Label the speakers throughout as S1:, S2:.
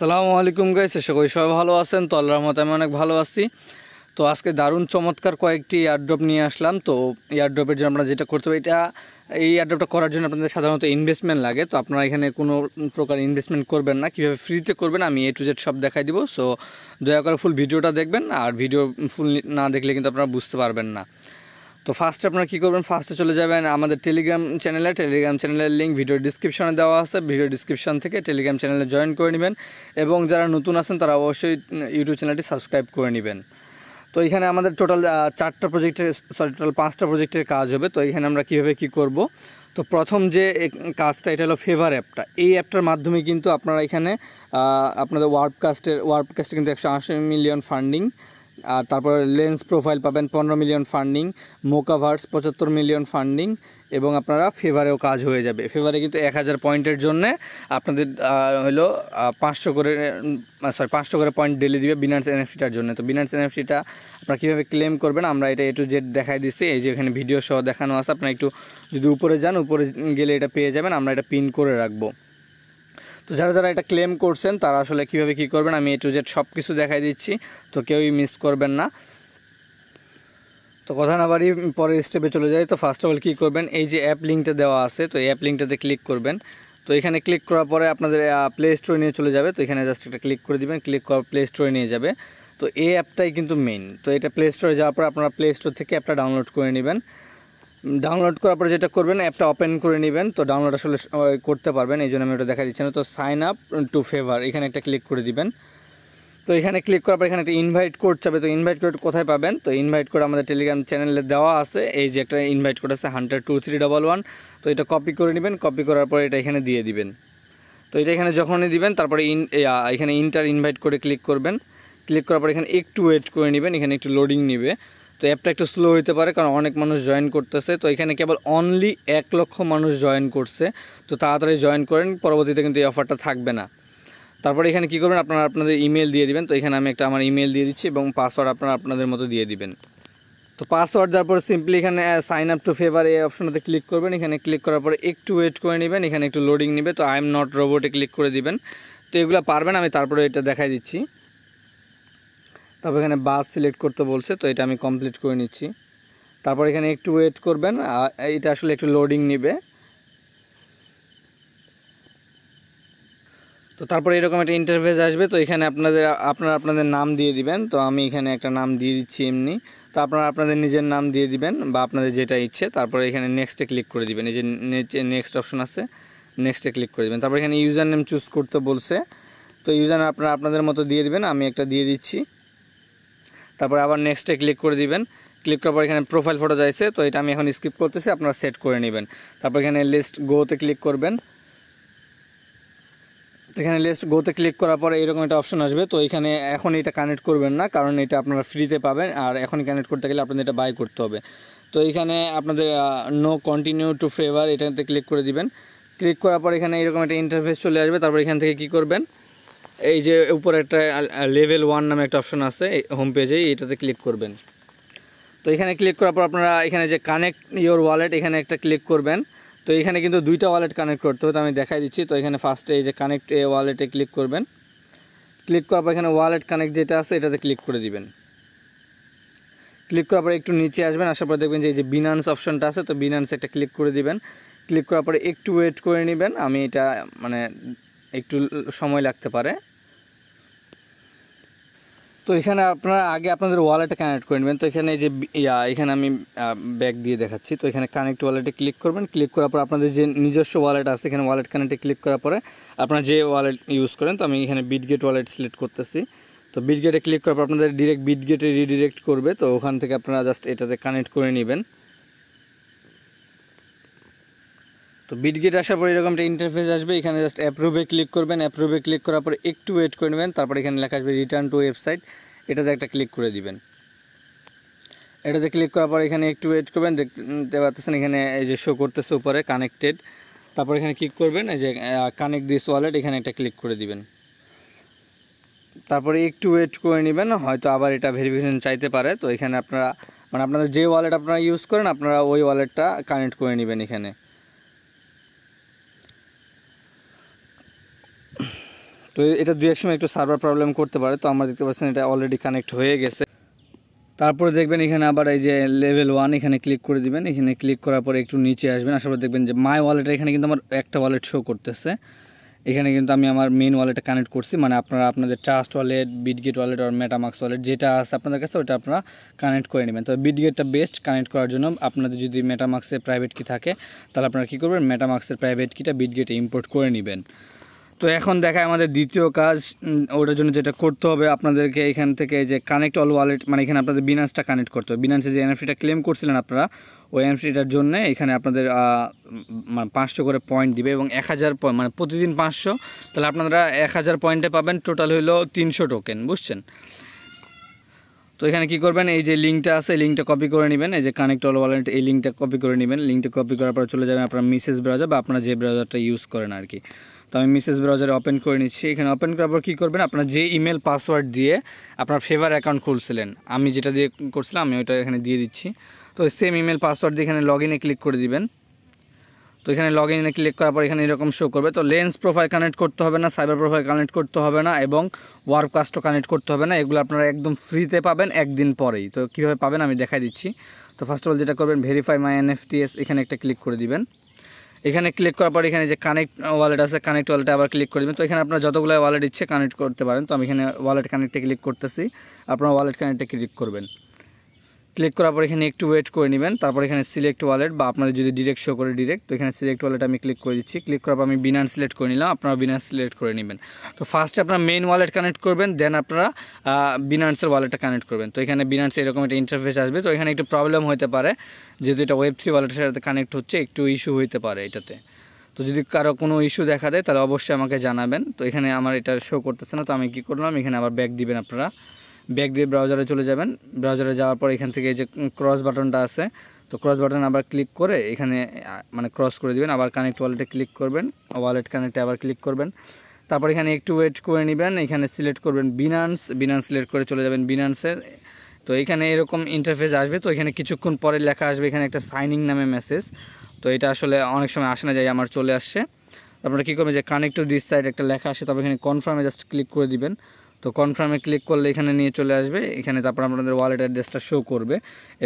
S1: আসসালামু আলাইকুম গাইস, আশা করি সবাই ভালো আছেন। তো আল্লাহর রহমতে আমি অনেক ভালো আছি। তো আজকে দারুণ চমৎকার কয়েকটি এয়ারড্রপ নিয়ে আসলাম। তো এয়ারড্রপের জন্য আপনারা যেটা করতে হবে, এই এয়ারড্রপটা করার জন্য আপনাদের সাধারণত ইনভেস্টমেন্ট লাগে। তো আপনারা এখানে কোনো প্রকার ইনভেস্টমেন্ট করবেন না, কীভাবে ফ্রিতে করবেন আমি A to Z সব দেখাই দিব। সো দয়া করে ফুল ভিডিওটা দেখবেন, আর ভিডিও ফুল না দেখলে কিন্তু আপনারা বুঝতে পারবেন না। তো ফার্স্টে আপনারা কী করবেন, ফার্স্টে চলে যাবেন আমাদের টেলিগ্রাম চ্যানেলের লিঙ্ক ভিডিও ডিসক্রিপশনে দেওয়া আছে। ভিডিও ডিসক্রিপশন থেকে টেলিগ্রাম চ্যানেলে জয়েন করে নেবেন, এবং যারা নতুন আছেন তারা অবশ্যই ইউটিউব চ্যানেলটি সাবস্ক্রাইব করে নেবেন। তো এখানে আমাদের টোটাল 5টা প্রজেক্টের কাজ হবে। তো এখানে আমরা কীভাবে কী করব, তো প্রথম যে কাজটা এটা হলো ফেভার অ্যাপটা। এই অ্যাপটার মাধ্যমে কিন্তু আপনারা এখানে আপনাদের ওয়ার্পকাস্টে কিন্তু 180 মিলিয়ন ফান্ডিং, আর তারপরে লেন্স প্রোফাইল পাবেন 15 মিলিয়ন ফান্ডিং, মোকাভার্স 75 মিলিয়ন ফান্ডিং, এবং আপনারা ফেভারেও কাজ হয়ে যাবে। ফেভারে কিন্তু 1000 পয়েন্টের জন্যে আপনাদের হলো 500 করে পয়েন্ট ডেলি দিবে বিনান্স এনএফটিটার জন্য। তো বিনান্স এনএফটিটা আপনারা কীভাবে ক্লেম করবেন আমরা এটা A to Z দেখাই দিচ্ছি। এই যে এখানে ভিডিও সহ দেখানো আছে, আপনারা একটু যদি উপরে যান, উপরে গেলে এটা পেয়ে যাবেন। আমরা এটা পিন করে রাখবো। তো যারা এটা ক্লেম করছেন তারা আসলে কীভাবে কী করবেন আমি A to Z সব কিছু দেখাই দিচ্ছি, তো কেউই মিস করবেন না। তো কথা না বাড়ি পরের স্টেপে চলে যায়। তো ফার্স্ট অফ অল কী করবেন, এই যে অ্যাপ লিঙ্কটা দেওয়া আছে, তো এই অ্যাপ লিঙ্কটাতে ক্লিক করবেন। তো এখানে ক্লিক করার পরে আপনাদের প্লে স্টোরে নিয়ে চলে যাবে। তো এখানে জাস্ট একটা ক্লিক করে দিবেন, ক্লিক করার প্লে স্টোরে নিয়ে যাবে। তো এই অ্যাপটাই কিন্তু মেইন। তো এটা প্লে স্টোরে যাওয়ার পর আপনারা প্লে স্টোর থেকে অ্যাপটা ডাউনলোড করে নেবেন। ডাউনলোড করার পরে যেটা করবেন, অ্যাপটা ওপেন করে নেবেন। তো ডাউনলোড আসলে করতে পারবেন, এই জন্য আমি ওটা দেখা দিচ্ছি না। তো সাইন আপ টু ফেভার এখানে একটা ক্লিক করে দিবেন। তো এখানে ক্লিক করার পর এখানে একটা ইনভাইট কোড চাবে। তো ইনভাইট কোড কোথায় পাবেন, তো ইনভাইট কোড আমাদের টেলিগ্রাম চ্যানেলে দেওয়া আছে। এই যে একটা ইনভাইট কোড আছে 1002311। তো এটা কপি করে নেবেন, কপি করার পর এটা এখানে দিয়ে দিবেন। তো এটা এখানে যখনই দিবেন তারপরে এখানে ইন্টার ইনভাইট করে ক্লিক করবেন। ক্লিক করার পর এখানে একটু ওয়েট করে নেবেন, এখানে একটু লোডিং নেবে। তো অ্যাপটা একটু স্লো হতে পারে, কারণ অনেক মানুষ জয়েন করতেছে। তো এখানে কেবল অনলি 1 লক্ষ মানুষ জয়েন করছে। তো তাড়াতাড়ি জয়েন করেন, পরবর্তীতে কিন্তু এই অফারটা থাকবে না। তারপরে এখানে কী করবেন, আপনারা আপনাদের ইমেল দিয়ে দিবেন। তো এখানে আমি একটা আমার ইমেল দিয়ে দিচ্ছি, এবং পাসওয়ার্ড আপনারা আপনাদের মতো দিয়ে দিবেন। তো পাসওয়ার্ড দেওয়ার পরে সিম্পলি এখানে সাইন আপ টু ফেভার এই অপশনটাতে ক্লিক করবেন। এখানে ক্লিক করার পরে একটু ওয়েট করে নেবেন, এখানে একটু লোডিং নেবে। তো আই এম নট রোবটে ক্লিক করে দিবেন। তো এগুলো পারবেন, আমি তারপরে এটা দেখাই দিচ্ছি। তারপর এখানে বাস সিলেক্ট করতে বলছে, তো এটা আমি কমপ্লিট করে নিচ্ছি। তারপর এখানে একটু ওয়েট করবেন, এটা আসলে একটু লোডিং নেবে। তো তারপরে এরকম একটা ইন্টারফেস আসবে। তো এখানে আপনাদের নাম দিয়ে দিবেন। তো আমি এখানে একটা নাম দিয়ে দিচ্ছি এমনি। তো আপনারা আপনাদের নিজের নাম দিয়ে দিবেন, বা আপনাদের যেটা ইচ্ছে। তারপরে এখানে নেক্সটে ক্লিক করে দিবেন। এই যে নেক্সট অপশন আছে, নেক্সটে ক্লিক করে দিবেন। তারপর এখানে ইউজার নেম চুজ করতে বলছে। তো ইউজার নেম আপনারা আপনাদের মতো দিয়ে দিবেন, আমি একটা দিয়ে দিচ্ছি। তারপরে আবার নেক্সটে ক্লিক করে দিবেন। ক্লিক করার পর এখানে প্রোফাইল ফটো চাইছে, তো এটা আমি এখন স্কিপ করতেছি, আপনারা সেট করে নেবেন। তারপর এখানে লিস্ট গোতে ক্লিক করবেন। এখানে লিস্ট গোতে ক্লিক করার পরে এরকম একটা অপশন আসবে। তো এখানে এখন এটা কানেক্ট করবেন না, কারণ এটা আপনারা ফ্রিতে পাবেন, আর এখনই কানেক্ট করতে গেলে আপনাদের এটা বাই করতে হবে। তো এখানে আপনাদের নো কন্টিনিউ টু ফেভার এটাতে ক্লিক করে দিবেন। ক্লিক করার পর এখানে এরকম একটা ইন্টারফেস চলে আসবে। তারপর এখান থেকে কী করবেন, এই যে উপরে একটা লেভেল 1 নামে একটা অপশন আছে হোম পেজে, এটাতে ক্লিক করবেন। তো এখানে ক্লিক করার পর আপনারা এখানে যে কানেক্ট ইওর ওয়ালেট এখানে একটা ক্লিক করবেন। তো এখানে কিন্তু 2টা ওয়ালেট কানেক্ট করতে হবে, তো আমি দেখাই দিচ্ছি। তো এখানে ফার্স্টে এই যে কানেক্ট ওয়ালেটে ক্লিক করবেন। ক্লিক করার পর এখানে ওয়ালেট কানেক্ট যেটা আছে এটাতে ক্লিক করে দিবেন। ক্লিক করার পরে একটু নিচে আসবেন, আসার পর দেখবেন যে এই যে বিনান্স অপশনটা আছে, তো বিনান্স একটা ক্লিক করে দিবেন। ক্লিক করার পরে একটু ওয়েট করে নেবেন, আমি এটা একটু সময় লাগতে পারে। তো এখানে আপনারা আগে আপনাদের ওয়ালেটে কানেক্ট করে নেবেন। তো এখানে এই যে এখানে আমি ব্যাক দিয়ে দেখাচ্ছি। তো এখানে কানেক্ট ওয়ালেটে ক্লিক করবেন। ক্লিক করার পর আপনাদের যে নিজস্ব ওয়ালেট আছে এখানে ওয়ালেট কানেক্টে ক্লিক করার পরে আপনারা যে ওয়ালেট ইউজ করেন, তো আমি এখানে বিটগেট ওয়ালেট সিলেক্ট করতেছি। তো বিটগেটে ক্লিক করার পর আপনাদের ডিরেক্ট বিটগেটে রিডিরেক্ট করবে। তো ওখান থেকে আপনারা জাস্ট এটাতে কানেক্ট করে নেবেন। তো বিটগেট আসার পর এরকম একটা ইন্টারফেস আসবে। এখানে জাস্ট অ্যাপ্রুভে ক্লিক করবেন। অ্যাপ্রুভে ক্লিক করার পর একটু ওয়েট করে নেবেন। তারপর এখানে লেখা আসবে রিটার্ন টু ওয়েবসাইট, এটাতে একটা ক্লিক করে দিবেন। এটাতে ক্লিক করার পর এখানে একটু ওয়েট করবেন। দেখতে পাচ্ছেন এখানে এই যে শো করতেছে উপরে কানেক্টেড। তারপর এখানে ক্লিক করবেন, এই যে কানেক্ট দিস ওয়ালেট এখানে একটা ক্লিক করে দিবেন। তারপরে একটু ওয়েট করে নেবেন, হয়তো আবার এটা ভেরিফিকেশন চাইতে পারে। তো এখানে আপনারা আপনাদের যে ওয়ালেট আপনারা ইউজ করেন আপনারা ওই ওয়ালেটটা কানেক্ট করে নেবেন এখানে। তো এটা দুই এক সময় একটু সার্ভার প্রবলেম করতে পারে। তো আমরা দেখতে পাচ্ছেন এটা অলরেডি কানেক্ট হয়ে গেছে। তারপরে দেখবেন এখানে আবার এই যে লেভেল 1 এখানে ক্লিক করে দিবেন। এখানে ক্লিক করার পরে একটু নিচে আসবেন, আসার পর দেখবেন যে মাই ওয়ালেটের এখানে কিন্তু আমার একটা ওয়ালেট শো করতেছে। এখানে কিন্তু আমি আমার মেন ওয়ালেটে কানেক্ট করছি, মানে আপনারা আপনাদের ট্রাস্ট ওয়ালেট, বিটগেট ওয়ালেট আর মেটামাক্স ওয়ালেট যেটা আছে আপনাদের কাছে ওটা আপনারা কানেক্ট করে নেবেন। তবে বিটগেটটা বেস্ট কানেক্ট করার জন্য। আপনাদের যদি মেটামাক্সের প্রাইভেট কি থাকে তাহলে আপনারা কী করবেন, মেটামাক্সের প্রাইভেট কিটা বিটগেটে ইম্পোর্ট করে নেবেন। তো এখন দেখায় আমাদের দ্বিতীয় কাজ। ওটার জন্য যেটা করতে হবে আপনাদেরকে এখান থেকে যে কানেক্ট অল ওয়ালেট, মানে এখানে আপনাদের বিনান্সটা কানেক্ট করতে হবে। বিনান্সে যে এনএফটিটা ক্লেম করছিলেন আপনারা, ওই এনএফটিটার জন্য এখানে আপনাদের মানে 500 করে পয়েন্ট দিবে এবং 1000 পয়েন্ট, মানে প্রতিদিন 500, তাহলে আপনারা 1000 পয়েন্টে পাবেন। টোটাল হলো 300 টোকেন, বুঝছেন? তো এখানে কী করবেন, এই যে লিঙ্কটা আছে এই লিঙ্কটা কপি করে নেবেন, এই যে কানেক্ট অল ওয়ালেট এই লিঙ্কটা কপি করে নেবেন। লিঙ্কটা কপি করার পর চলে যাবেন আপনার মেসেজ ব্রাউজার বা আপনারা যে ব্রাউজারটা ইউজ করেন আর কি। তো আমি মেসেজ ব্রাউজারে ওপেন করে নিচ্ছি। এখানে ওপেন করার পর কী করবেন, আপনার যে ইমেল পাসওয়ার্ড দিয়ে আপনার ফেভার অ্যাকাউন্ট খুলছিলেন, আমি যেটা দিয়ে করছিলাম আমি ওইটা এখানে দিয়ে দিচ্ছি। তো সেম ইমেল পাসওয়ার্ড দিয়ে এখানে লগ ইনে ক্লিক করে দিবেন। তো এখানে লগ ইনে ক্লিক করার পর এখানে এরকম শো করবে। তো লেন্স প্রোফাইল কানেক্ট করতে হবে না, সাইবার প্রোফাইল কানেক্ট করতে হবে না এবং ওয়ার্ককাস্টও কানেক্ট করতে হবে না। এগুলো আপনারা একদম ফ্রিতে পাবেন একদিন পরেই। তো কীভাবে পাবেন আমি দেখাই দিচ্ছি। তো ফার্স্ট অফ অল যেটা করবেন, ভেরিফাই মাই এনএফটিএস এখানে একটা ক্লিক করে দিবেন। এখানে ক্লিক করার পর এখানে যে কানেক্ট ওয়ালেট আছে, কানেক্ট ওয়ালেটে আবার ক্লিক করে দেবেন। তো এখানে আপনার যতগুলো ওয়ালেট ইচ্ছে কানেক্ট করতে পারেন। তো আমি এখানে ওয়ালেট কানেক্টে ক্লিক করতেছি, আপনারা ওয়ালেট কানেক্টে ক্লিক করবেন। ক্লিক করার পর এখানে একটু ওয়েট করে নেবেন। তারপর এখানে সিলেক্ট ওয়ালেট বা আপনাদের যদি ডিরেক্ট শো করে ডিরেক্ট, তো এখানে সিলেক্ট ওয়ালেট আমি ক্লিক করে দিচ্ছি। ক্লিক করার পর আমি বিনান্স সিলেক্ট করে নিলাম, আপনারা বিনান্স সিলেক্ট করে নেবেন। তো ফার্স্টে আপনারা মেইন ওয়ালেট কানেক্ট করবেন, দেন আপনারা বিনান্সের ওয়ালেটটা কানেক্ট করবেন। তো এখানে বিনান্স এরকম একটা ইন্টারফেস আসবে। তো এখানে একটু প্রবলেম হতে পারে, যেহেতু এটা ওয়েব 3 ওয়ালেটের সাথে কানেক্ট হচ্ছে, একটু ইস্যু হতে পারে এটাতে। তো যদি কারো কোনো ইস্যু দেখা দেয় তাহলে অবশ্যই আমাকে জানাবেন। তো এখানে আমার এটা শো করতেছে না, তো আমি কী করলাম, এখানে আবার ব্যাক দিবেন আপনারা। ব্যাক দিয়ে ব্রাউজারে চলে যাবেন। ব্রাউজারে যাওয়ার পর এখান থেকে যে ক্রস বাটনটা আছে, তো ক্রস বাটন আবার ক্লিক করে এখানে মানে ক্রস করে দিবেন। আবার কানেক্ট ওয়ালেটে ক্লিক করবেন, ওয়ালেট কানেক্টে আবার ক্লিক করবেন। তারপর এখানে একটু ওয়েট করে নেবেন। এখানে সিলেক্ট করবেন বিনান্স, বিনান্স সিলেক্ট করে চলে যাবেন বিনান্সের। তো এখানে এরকম ইন্টারফেস আসবে। তো এখানে কিছুক্ষণ পরে লেখা আসবে এখানে একটা সাইনিং নামে মেসেজ। তো এটা আসলে অনেক সময় আসে না, যাই আমার চলে আসছে। আপনারা কী করবেন, যে কানেক্ট টু দিস সাইড একটা লেখা আসে, তবে এখানে কনফার্মে জাস্ট ক্লিক করে দিবেন। তো কনফার্মে ক্লিক করলে এখানে নিয়ে চলে আসবে। এখানে তারপর আপনাদের ওয়ালেট অ্যাড্রেসটা শো করবে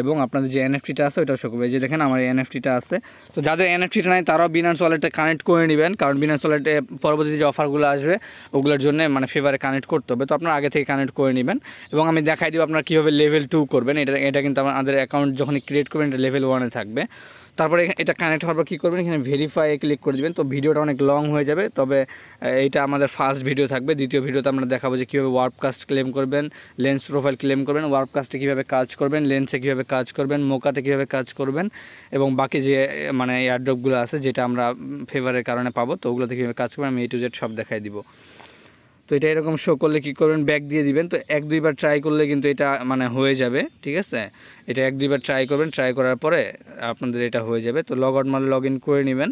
S1: এবং আপনাদের যে এনএফটিটা আছে ওইটাও শো করবে। যে দেখেন আমার এই এনএফটিটা আছে। তো যাদের এনএফটিটা নাই তারাও বিনান্স ওয়ালেটে কানেক্ট করে নেবেন, কারণ বিনান্স ওয়ালেটে পরবর্তী যে অফারগুলো আসবে ওগুলোর জন্য মানে ফেভারে কানেক্ট করতে হবে। তো আপনারা আগে থেকে কানেক্ট করে নেবেন এবং আমি দেখাই দিব আপনারা কীভাবে লেভেল 2 করবেন। এটা কিন্তু আমাদের অ্যাকাউন্ট যখনই ক্রিয়েট করবেন এটা লেভেল 1-এ থাকবে। তারপরে এটা কানেক্ট হওয়ার পর কী করবেন, এখানে ভেরিফাই ক্লিক করে দেবেন। তো ভিডিওটা অনেক লং হয়ে যাবে, তবে এইটা আমাদের ফার্স্ট ভিডিও থাকবে। দ্বিতীয় ভিডিওতে আমরা দেখাবো যে কীভাবে ওয়ার্ককাস্ট ক্লেম করবেন, লেন্স প্রোফাইল ক্লেম করবেন, ওয়ার্ককাস্টে কীভাবে কাজ করবেন, লেন্সে কীভাবে কাজ করবেন, মোকাতে কীভাবে কাজ করবেন এবং বাকি যে মানে এয়ারড্রপগুলো আছে যেটা আমরা ফেভারের কারণে পাবো, তো ওগুলোতে কীভাবে কাজ করবেন আমি A to Z সব দেখাই দিব। তো এটা এরকম শো করলে কী করবেন, ব্যাক দিয়ে দিবেন। তো 1-2 বার ট্রাই করলে কিন্তু এটা মানে হয়ে যাবে, ঠিক আছে? এটা 1-2 বার ট্রাই করবেন, ট্রাই করার পরে আপনাদের এটা হয়ে যাবে। তো লগ আউট মানে লগ ইন করে নেবেন।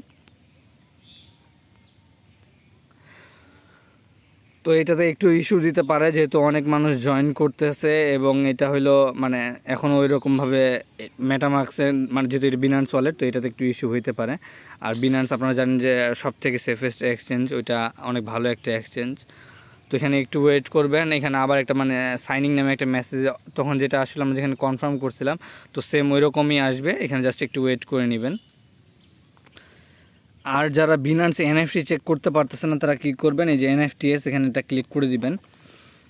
S1: তো এটাতে একটু ইস্যু দিতে পারে, যেহেতু অনেক মানুষ জয়েন করতেছে এবং এটা হলো মানে এখনও ওই রকমভাবে মেটামাক্সের মানে যেহেতু এটা বিনান্স ওয়ালেট, তো এটাতে একটু ইস্যু হইতে পারে। আর বিনান্স আপনারা জানেন যে সব থেকে সেফেস্ট এক্সচেঞ্জ, ওইটা অনেক ভালো একটা এক্সচেঞ্জ। তো এখানে একটু ওয়েট করবেন। এখানে আবার একটা মানে সাইনিং নামে একটা মেসেজ, তখন যেটা আসলে আমরা যেখানে কনফার্ম করছিলাম তো সেম ওই রকমই আসবে। এখানে জাস্ট একটু ওয়েট করে নেবেন। আর যারা বিনান্স এনএফটি চেক করতে পারতেছে না তারা কী করবেন, এই যে এনএফটিএস এখানে এটা ক্লিক করে দিবেন।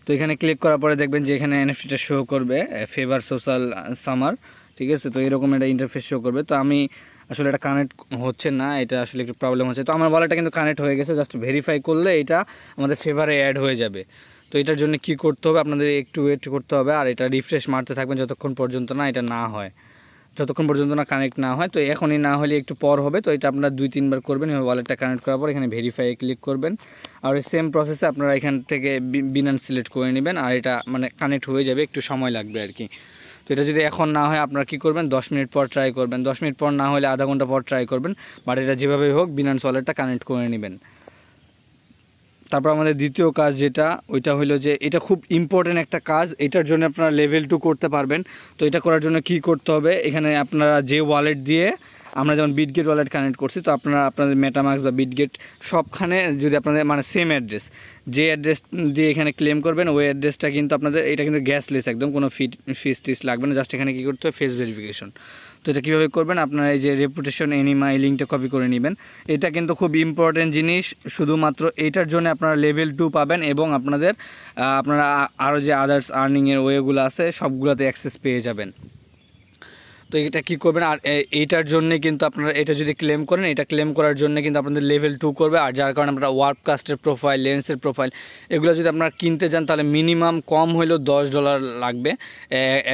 S1: তো এখানে ক্লিক করার পরে দেখবেন যে এখানে এনএফটিটা শো করবে ফেভার সোশ্যাল সামার, ঠিক আছে? তো এরকম একটা ইন্টারফেস শো করবে। তো আমি আসলে এটা কানেক্ট হচ্ছে না, এটা আসলে একটু প্রবলেম হচ্ছে। তো আমার ওয়ালেটটা কিন্তু কানেক্ট হয়ে গেছে, জাস্ট ভেরিফাই করলে এটা আমাদের ফেভারে অ্যাড হয়ে যাবে। তো এটার জন্য কি করতে হবে, আপনাদের একটু ওয়েট করতে হবে আর এটা রিফ্রেশ মারতে থাকবেন যতক্ষণ পর্যন্ত না এটা না হয়, যতক্ষণ পর্যন্ত না কানেক্ট না হয়। তো এখনই না হলে একটু পর হবে। তো এটা আপনারা 2-3 বার করবেন। এবার ওয়ালেটটা কানেক্ট করার পর এখানে ভেরিফাই ক্লিক করবেন আর সেম প্রসেসে আপনারা এখান থেকে বিনান্স সিলেক্ট করে নেবেন আর এটা মানে কানেক্ট হয়ে যাবে, একটু সময় লাগবে আর কি। তো এটা যদি এখন না হয় আপনারা কী করবেন, 10 মিনিট পর ট্রাই করবেন, 10 মিনিট পর না হলে আধা ঘন্টা পর ট্রাই করবেন, বাট এটা যেভাবেই হোক বিনান্স ওয়ালেটটা কানেক্ট করে নেবেন। তারপর আমাদের দ্বিতীয় কাজ যেটা, ওইটা হলো যে এটা খুব ইম্পর্টেন্ট একটা কাজ, এটার জন্য আপনারা লেভেল 2 করতে পারবেন। তো এটা করার জন্য কি করতে হবে, এখানে আপনারা যে ওয়ালেট দিয়ে আমরা যেমন বিটগেট ওয়ালেট কানেক্ট করছি, তো আপনারা আপনাদের মেটামাস্ক বা বিটগেট সবখানে যদি আপনাদের মানে সেম অ্যাড্রেস, যে অ্যাড্রেস দিয়ে এখানে ক্লেম করবেন ওই অ্যাড্রেসটা কিন্তু আপনাদের, এটা কিন্তু গ্যাসলেস একদম, কোনো ফিস টিস লাগবে না, জাস্ট এখানে কী করতে হবে ফেস ভেরিফিকেশন। তো এটা কীভাবে করবেন, আপনারা এই যে রেপুটেশন এনিমা এই লিঙ্কটা কপি করে নেবেন। এটা কিন্তু খুব ইম্পর্টেন্ট জিনিস, শুধুমাত্র এইটার জন্য আপনারা লেভেল 2 পাবেন এবং আপনাদের আপনারা আরও যে আদার্স আর্নিংয়ের ওয়েগুলো আছে সবগুলোতে অ্যাক্সেস পেয়ে যাবেন। তো এটা কী করবেন, আর এইটার জন্যে কিন্তু আপনারা এটা যদি ক্লেম করেন, এটা ক্লেম করার জন্য কিন্তু আপনাদের লেভেল 2 করবে। আর যার কারণে আপনারা ওয়ার্পকাস্টের প্রোফাইল, লেন্সের প্রোফাইল এগুলো যদি আপনারা কিনতে যান তাহলে মিনিমাম কম হলেও $10 লাগবে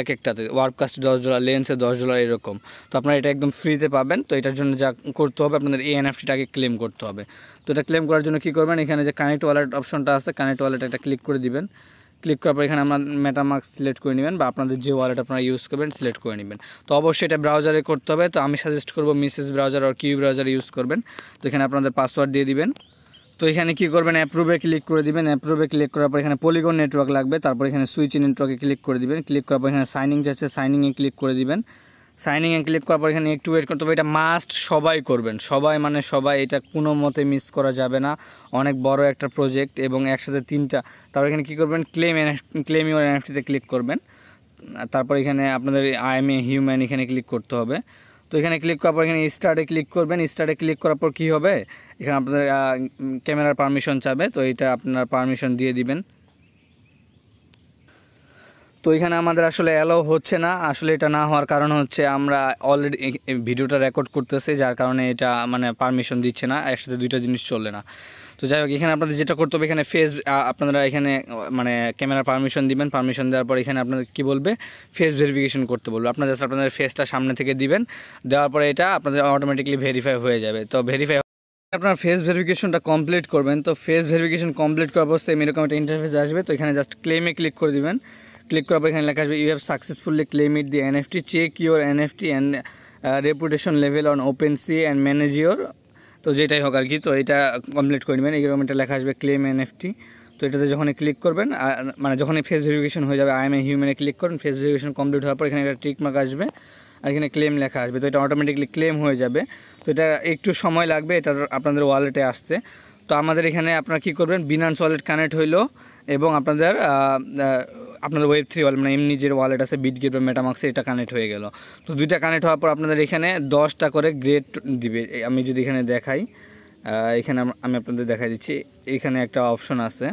S1: এক একটাতে, ওয়ার্পকাস্টে $10, লেন্সে $10 এরকম। তো আপনারা এটা একদম ফ্রিতে পাবেন। তো এটার জন্য যা করতে হবে আপনাদের এই এনএফটিটাকে ক্লেম করতে হবে। তো এটা ক্লেম করার জন্য কী করবেন, এখানে যে কানেক্ট ওয়ালেট অপশনটা আছে, কানেক্ট ওয়ালেট এটা ক্লিক করে দিবেন। ক্লিক করার পর এখানে আপনার মেটামাস্ক সিলেক্ট করে নেবেন বা আপনাদের যে ওয়ালেট আপনারা ইউজ করবেন সিলেক্ট করে নেবেন। তো অবশ্যই এটা ব্রাউজারে করতে হবে। তো আমি সাজেস্ট করবো মিসেস ব্রাউজার আর কিউ ব্রাউজার ইউজ করবেন। তো এখানে আপনাদের পাসওয়ার্ড দিয়ে দিবেন। তো এখানে কী করবেন, অ্যাপ্রুভে ক্লিক করে দিবেন। অ্যাপ্রুভে ক্লিক করার পর এখানে পলিগন নেটওয়ার্ক লাগবে, তারপর এখানে সুইচ নেটওয়ার্কে ক্লিক করে দিবেন। ক্লিক করার পর এখানে সাইনিং যাচ্ছে, সাইনিংয়ে ক্লিক করে দিবেন। সাইনিংয়ে ক্লিক করার পর এখানে একটু ওয়েট করতে হবে। এটা মাস্ট সবাই করবেন, সবাই মানে সবাই, এটা কোনো মতে মিস করা যাবে না। অনেক বড় একটা প্রজেক্ট এবং একসাথে 3টা। তারপর এখানে কী করবেন, ক্লেম ইউর এনএফটিতে ক্লিক করবেন। তারপর এখানে আপনাদের আই এম এ হিউম্যান এখানে ক্লিক করতে হবে। তো এখানে ক্লিক করার পর এখানে স্টার্টে ক্লিক করবেন। স্টার্টে ক্লিক করার পর কী হবে, এখানে আপনাদের ক্যামেরার পারমিশন চাবে, তো এটা আপনার পারমিশন দিয়ে দিবেন। তো এখানে আমাদের আসলে অ্যালাউ হচ্ছে না। আসলে এটা না হওয়ার কারণ হচ্ছে আমরা অলরেডি ভিডিওটা রেকর্ড করতেছি, যার কারণে এটা মানে পারমিশন দিচ্ছে না, একসাথে 2টা জিনিস চললে না। তো যাই হোক, এখানে আপনাদের যেটা করতে হবে, এখানে আপনারা এখানে মানে ক্যামেরার পারমিশন দিবেন। পারমিশন দেওয়ার পর এখানে আপনাদের কী বলবে, ফেস ভেরিফিকেশন করতে বলবে। আপনারা জাস্ট আপনাদের ফেসটা সামনে থেকে দিবেন, দেওয়ার পরে এটা আপনাদের অটোমেটিকলি ভেরিফাই হয়ে যাবে। তো ভেরিফাই আপনার ফেস ভেরিফিকেশনটা কমপ্লিট করবেন। তো ফেস ভেরিফিকেশন কমপ্লিট করার পর সেম এরকম একটা ইন্টারফেস আসবে। তো এখানে জাস্ট ক্লেমে ক্লিক করে দিবেন। ক্লিক করার পর এখানে লেখা আসবে you have successfully claim it the NFT, check your NFT and reputation level on OpenSea and manage your, তো যেটাই হোক আর কি। তো এটা কমপ্লিট করে নেবেন। এরকম একটা লেখা আসবে ক্লেম এনএফটি। তো এটাতে যখনই ক্লিক করবেন, মানে যখনই ফেস ভেরিফিকেশন হয়ে যাবে, আই এম এ হিউম্যানে ক্লিক করুন। ফেস ভেরিফিকেশন কমপ্লিট হওয়ার পর এখানে একটা টিক মার্ক আসবে আর এখানে ক্লেম লেখা আসবে। তো এটা অটোমেটিকলি ক্লেম হয়ে যাবে। তো এটা একটু সময় লাগবে এটা আপনাদের ওয়ালেটে আসতে। তো আমাদের এখানে আপনারা কী করবেন, বিনান্স ওয়ালেট কানেক্ট হইলো এবং আপনাদের Web3 ওয়ালেট মানে এমনি যে ওয়ালেট আছে বিটগেট বা মেটামাস্কে, এটা কানেক্ট হয়ে গেল। তো 2টা কানেক্ট হওয়ার পর আপনাদের এখানে 10টা করে গ্রেড দিবে। আমি যদি এখানে দেখাই, এখানে আমি আপনাদের দেখাই দিচ্ছি, এখানে একটা অপশন আছে,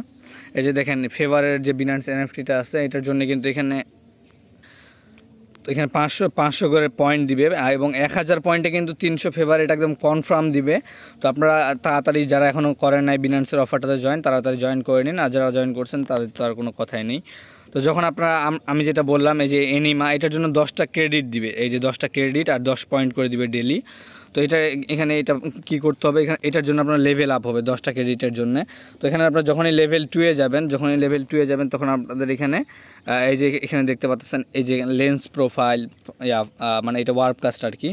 S1: এই যে দেখেন ফেভারের যে বিনান্স এনএফটিটা আছে, এটার জন্য কিন্তু এখানে 500 করে পয়েন্ট দিবে এবং 1000 পয়েন্টে কিন্তু 300 ফেভার, এটা একদম কনফার্ম দিবে। তো আপনারা তাড়াতাড়ি যারা এখনও করেন নাই বিনান্সের অফারটাতে তাড়াতাড়ি জয়েন করে নিন। আর যারা জয়েন করছেন তাদের তো আর কোনো কথাই নেই। তো যখন আপনারা আমি যেটা বললাম, এই যে এনিমা, এটার জন্য 10টা ক্রেডিট দিবে, এই যে 10টা ক্রেডিট আর 10 পয়েন্ট করে দিবে ডেলি। তো এটা এখানে এটা কী করতে হবে, এটার জন্য আপনার লেভেল আপ হবে 10টা ক্রেডিটের জন্য। তো এখানে আপনারা যখনই লেভেল 2-এ যাবেন, তখন আপনাদের এখানে এই যে এখানে দেখতে পাচ্ছেন এই যে লেন্স প্রোফাইল, মানে এটা ওয়ার্পকাস্ট আর কি।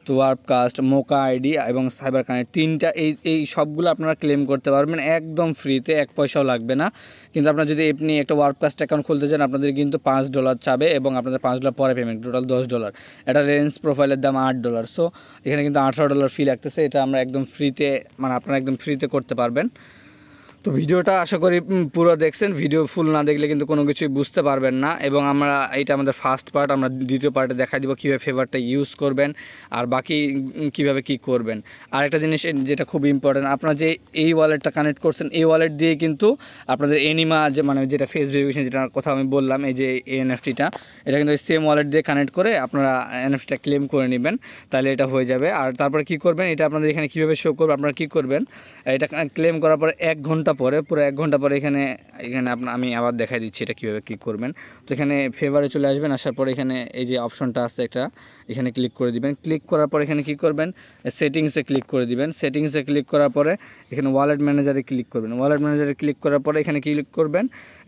S1: তো ওয়ার্পকাস্ট, মোকা আইডি এবং সাইবার কানেক্ট, 3টা এই সবগুলো আপনারা ক্লেম করতে পারবেন একদম ফ্রিতে, 1 পয়সাও লাগবে না। কিন্তু আপনারা যদি আপনি একটা ওয়ার্পকাস্ট অ্যাকাউন্ট খুলতে চান, আপনাদের কিন্তু $5 চাবে এবং আপনাদের $5 পরে পেমেন্ট, টোটাল $10। এটা লেন্স প্রোফাইলের দাম $8। সো এখানে কিন্তু $18 ফি লাগতেছে। এটা আমরা একদম ফ্রিতে, মানে আপনারা একদম ফ্রিতে করতে পারবেন। তো ভিডিওটা আশা করি পুরো দেখছেন। ভিডিও ফুল না দেখলে কিন্তু কোনো কিছুই বুঝতে পারবেন না। এবং আমরা এটা আমাদের ফার্স্ট পার্ট, আমরা দ্বিতীয় পার্টে দেখা দিব কীভাবে ফেভারটা ইউজ করবেন আর বাকি কীভাবে কী করবেন। আর একটা জিনিস যেটা খুব ইম্পর্টেন্ট, আপনারা যে এই ওয়ালেটটা কানেক্ট করছেন, এই ওয়ালেট দিয়ে কিন্তু আপনাদের এনিমা যে মানে যেটা ফেস ভেরিফিকেশন যেটার কথা আমি বললাম, এই যে এনএফটিটা, এটা কিন্তু সেম ওয়ালেট দিয়ে কানেক্ট করে আপনারা এনএফটিটা ক্লেম করে নেবেন, তাহলে এটা হয়ে যাবে। আর তারপরে কী করবেন, এটা আপনাদের এখানে কীভাবে শো করবে, আপনারা কী করবেন, এটা ক্লেম করার পরে 1 ঘন্টা পরে, পুরো 1 ঘন্টা পরে এখানে আমি আবার দেখাই দিচ্ছি এটা কীভাবে কী করবেন। তো এখানে ফেভারে চলে আসবেন, আসার পরে এখানে এই যে অপশনটা আছে একটা, এখানে ক্লিক করে দিবেন। ক্লিক করার পর এখানে কী করবেন, সেটিংসে ক্লিক করে দিবেন। সেটিংসে ক্লিক করার পরে এখানে ওয়ালেট ম্যানেজারে ক্লিক করবেন। ওয়ালেট ম্যানেজারে ক্লিক করার পরে এখানে ক্লিক করবেন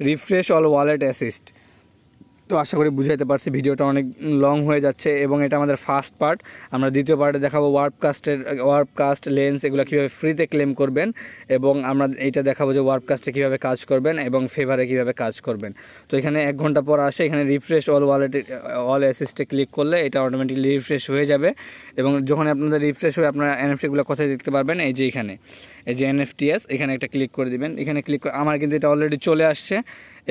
S1: রিফ্রেশ অল ওয়ালেট অ্যাসিস্ট। তো আশা করি বুঝাইতে পারছি, ভিডিওটা অনেক লং হয়ে যাচ্ছে এবং এটা আমাদের ফার্স্ট পার্ট। আমরা দ্বিতীয় পার্টে দেখাবো ওয়ার্পকাস্ট লেন্স এগুলো কীভাবে ফ্রিতে ক্লেম করবেন, এবং আমরা এইটা দেখাবো যে ওয়ার্পকাস্টে কীভাবে কাজ করবেন এবং ফেভারে কীভাবে কাজ করবেন। তো এখানে 1 ঘন্টা পর আসে, এখানে রিফ্রেশ অল অ্যাসিস্টে ক্লিক করলে এটা অটোমেটিকলি রিফ্রেশ হয়ে যাবে, এবং যখন আপনাদের রিফ্রেশ হয়ে আপনারা এনএফটিগুলো কোথায় দেখতে পারবেন, এই যে এখানে এই যে NFTs এখানে একটা ক্লিক করে দিবেন। এখানে ক্লিক করে আমার কিন্তু এটা অলরেডি চলে আসছে,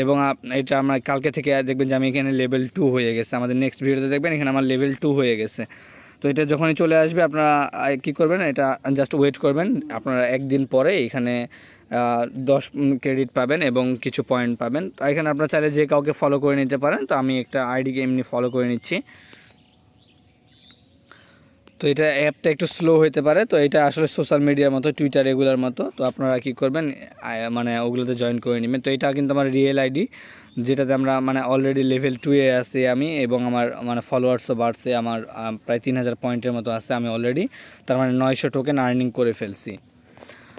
S1: এবং এটা আমরা কালকে থেকে দেখবেন যে আমি এখানে লেভেল 2 হয়ে গেছে। আমাদের নেক্সট ভিডিওতে দেখবেন এখানে আমার লেভেল 2 হয়ে গেছে। তো এটা যখনই চলে আসবে আপনারা কী করবেন, এটা জাস্ট ওয়েট করবেন। আপনারা 1 দিন পরে এখানে 10 ক্রেডিট পাবেন এবং কিছু পয়েন্ট পাবেন। তো এখানে আপনারা চাইলে যে কাউকে ফলো করে নিতে পারেন। তো আমি একটা আইডিকে এমনি ফলো করে নিচ্ছি। তো এটা অ্যাপটা একটু স্লো হতে পারে, তো এটা আসলে সোশ্যাল মিডিয়ার মতো, টুইটার এগুলোর মতো। তো আপনারা কী করবেন, মানে ওগুলোতে জয়েন করে নেবেন। তো এটা কিন্তু আমার রিয়েল আইডি, যেটাতে আমরা মানে অলরেডি লেভেল 2-এ আছি আমি, এবং আমার মানে ফলোয়ার্সও বাড়ছে, আমার প্রায় 3000 পয়েন্টের মতো আছে আমি অলরেডি। তার মানে 900 টোকেন আর্নিং করে ফেলছি।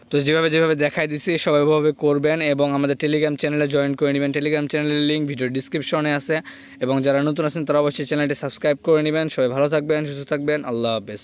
S1: তো যেভাবে দেখাই দিচ্ছি সবাইভাবে করবেন, এবং আমাদের টেলিগ্রাম চ্যানেলে জয়েন করে নেবেন। টেলিগ্রাম চ্যানেলের লিঙ্ক ভিডিও ডিসক্রিপশনে আছে, এবং যারা নতুন আছেন তারা অবশ্যই চ্যানেলটি সাবস্ক্রাইব করে নেবেন। সবাই ভালো থাকবেন, সুস্থ থাকবেন, আল্লাহ হাফেজ।